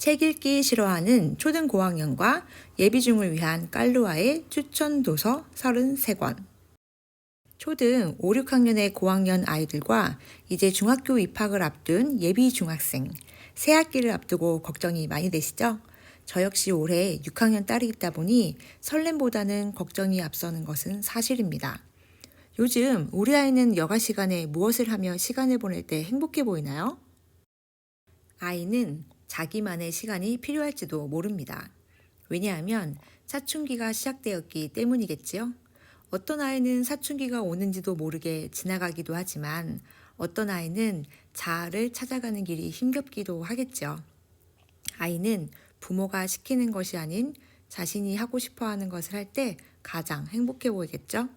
책 읽기 싫어하는 초등 고학년과 예비중을 위한 깔루아의 추천 도서 33권. 초등 5, 6학년의 고학년 아이들과 이제 중학교 입학을 앞둔 예비 중학생, 새 학기를 앞두고 걱정이 많이 되시죠? 저 역시 올해 6학년 딸이 있다 보니 설렘보다는 걱정이 앞서는 것은 사실입니다. 요즘 우리 아이는 여가 시간에 무엇을 하며 시간을 보낼 때 행복해 보이나요? 아이는 자기만의 시간이 필요할지도 모릅니다. 왜냐하면 사춘기가 시작되었기 때문이겠지요. 어떤 아이는 사춘기가 오는지도 모르게 지나가기도 하지만 어떤 아이는 자아를 찾아가는 길이 힘겹기도 하겠죠. 아이는 부모가 시키는 것이 아닌 자신이 하고 싶어 하는 것을 할 때 가장 행복해 보이겠죠.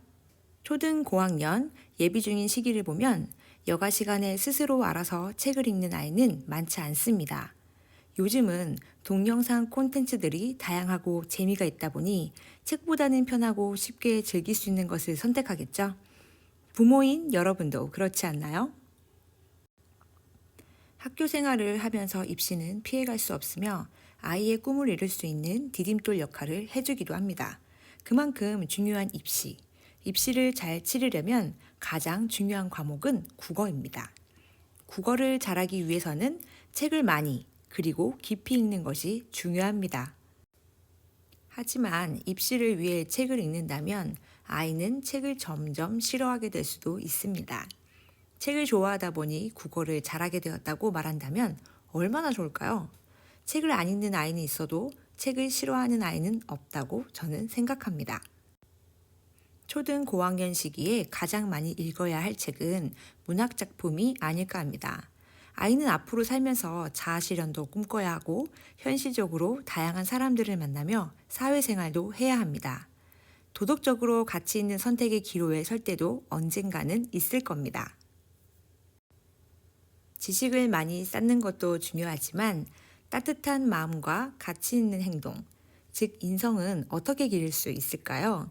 초등 고학년 예비 중인 시기를 보면 여가 시간에 스스로 알아서 책을 읽는 아이는 많지 않습니다. 요즘은 동영상 콘텐츠들이 다양하고 재미가 있다 보니 책보다는 편하고 쉽게 즐길 수 있는 것을 선택하겠죠. 부모인 여러분도 그렇지 않나요? 학교 생활을 하면서 입시는 피해갈 수 없으며 아이의 꿈을 이룰 수 있는 디딤돌 역할을 해주기도 합니다. 그만큼 중요한 입시. 입시를 잘 치르려면 가장 중요한 과목은 국어입니다. 국어를 잘하기 위해서는 책을 많이 그리고 깊이 읽는 것이 중요합니다. 하지만 입시를 위해 책을 읽는다면 아이는 책을 점점 싫어하게 될 수도 있습니다. 책을 좋아하다 보니 국어를 잘하게 되었다고 말한다면 얼마나 좋을까요? 책을 안 읽는 아이는 있어도 책을 싫어하는 아이는 없다고 저는 생각합니다. 초등 고학년 시기에 가장 많이 읽어야 할 책은 문학작품이 아닐까 합니다. 아이는 앞으로 살면서 자아실현도 꿈꿔야 하고 현실적으로 다양한 사람들을 만나며 사회생활도 해야 합니다. 도덕적으로 가치 있는 선택의 기로에 설 때도 언젠가는 있을 겁니다. 지식을 많이 쌓는 것도 중요하지만 따뜻한 마음과 가치 있는 행동, 즉 인성은 어떻게 기를 수 있을까요?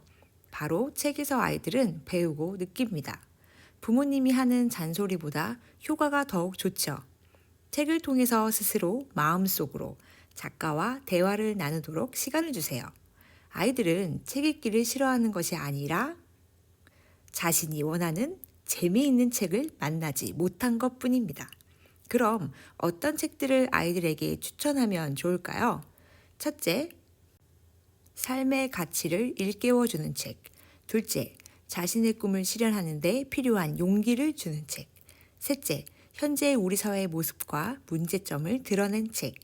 바로 책에서 아이들은 배우고 느낍니다. 부모님이 하는 잔소리보다 효과가 더욱 좋죠. 책을 통해서 스스로 마음속으로 작가와 대화를 나누도록 시간을 주세요. 아이들은 책 읽기를 싫어하는 것이 아니라 자신이 원하는 재미있는 책을 만나지 못한 것 뿐입니다. 그럼 어떤 책들을 아이들에게 추천하면 좋을까요? 첫째, 삶의 가치를 일깨워주는 책. 둘째, 자신의 꿈을 실현하는 데 필요한 용기를 주는 책. 셋째, 현재 우리 사회의 모습과 문제점을 드러낸 책.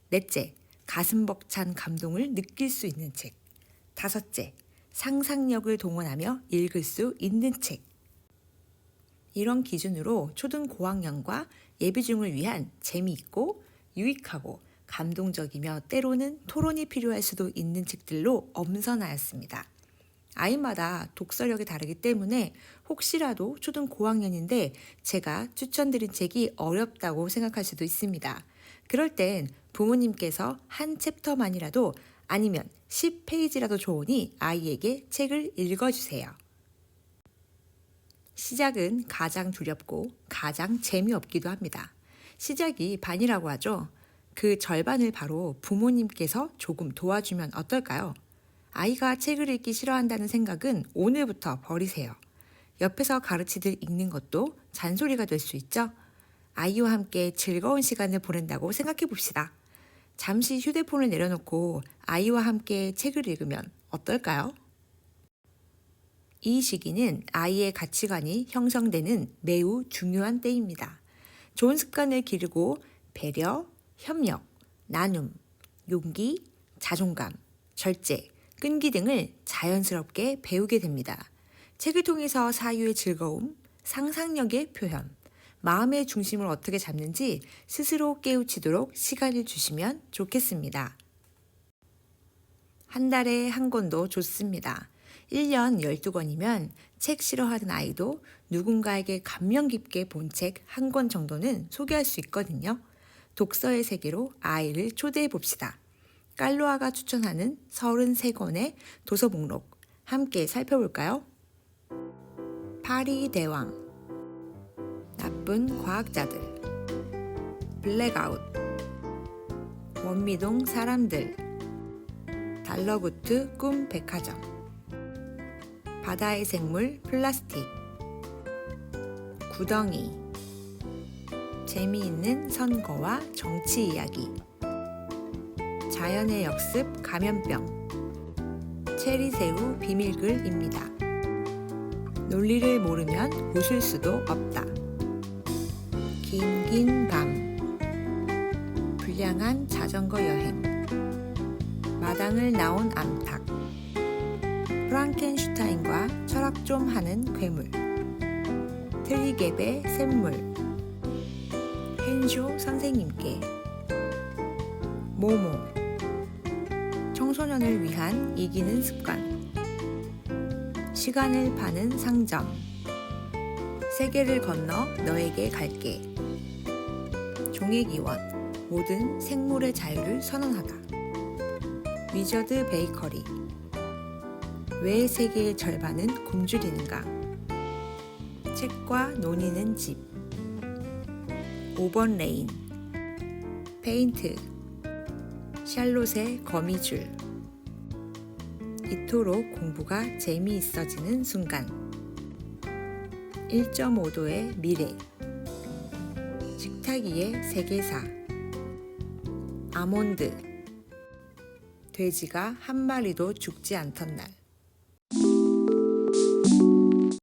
넷째, 가슴 벅찬 감동을 느낄 수 있는 책. 다섯째, 상상력을 동원하며 읽을 수 있는 책. 이런 기준으로 초등 고학년과 예비중을 위한 재미있고 유익하고 감동적이며 때로는 토론이 필요할 수도 있는 책들로 엄선하였습니다. 아이마다 독서력이 다르기 때문에 혹시라도 초등 고학년인데 제가 추천드린 책이 어렵다고 생각할 수도 있습니다. 그럴 땐 부모님께서 한 챕터만이라도 아니면 10페이지라도 좋으니 아이에게 책을 읽어주세요. 시작은 가장 두렵고 가장 재미없기도 합니다. 시작이 반이라고 하죠. 그 절반을 바로 부모님께서 조금 도와주면 어떨까요? 아이가 책을 읽기 싫어한다는 생각은 오늘부터 버리세요. 옆에서 가르치듯 읽는 것도 잔소리가 될 수 있죠. 아이와 함께 즐거운 시간을 보낸다고 생각해 봅시다. 잠시 휴대폰을 내려놓고 아이와 함께 책을 읽으면 어떨까요? 이 시기는 아이의 가치관이 형성되는 매우 중요한 때입니다. 좋은 습관을 기르고 배려, 협력, 나눔, 용기, 자존감, 절제, 끈기 등을 자연스럽게 배우게 됩니다. 책을 통해서 사유의 즐거움, 상상력의 표현, 마음의 중심을 어떻게 잡는지 스스로 깨우치도록 시간을 주시면 좋겠습니다. 한 달에 한 권도 좋습니다. 1년 12권이면 책 싫어하는 아이도 누군가에게 감명 깊게 본 책 한 권 정도는 소개할 수 있거든요. 독서의 세계로 아이를 초대해 봅시다. 깔로아가 추천하는 33권의 도서 목록 함께 살펴볼까요? 파리 대왕, 나쁜 과학자들, 블랙아웃, 원미동 사람들, 달러구트 꿈 백화점, 바다의 생물 플라스틱, 구덩이, 재미있는 선거와 정치 이야기, 자연의 역습 감염병, 체리새우 비밀글입니다. 논리를 모르면 웃을 수도 없다. 긴 밤, 불량한 자전거 여행, 마당을 나온 암탉, 프랑켄슈타인과 철학 좀 하는 괴물, 트리갭의 샘물, 헨쇼 선생님께, 모모, 청소년을 위한 이기는 습관, 시간을 파는 상점, 세계를 건너 너에게 갈게, 종의기원, 모든 생물의 자유를 선언하다, 위저드 베이커리, 왜 세계의 절반은 굶주리는가, 책과 논의는 집, 5번 레인, 페인트, 샬롯의 거미줄, 이토록 공부가 재미있어지는 순간, 1.5도의 미래, 식탁위의 세계사, 아몬드, 돼지가 한 마리도 죽지 않던 날,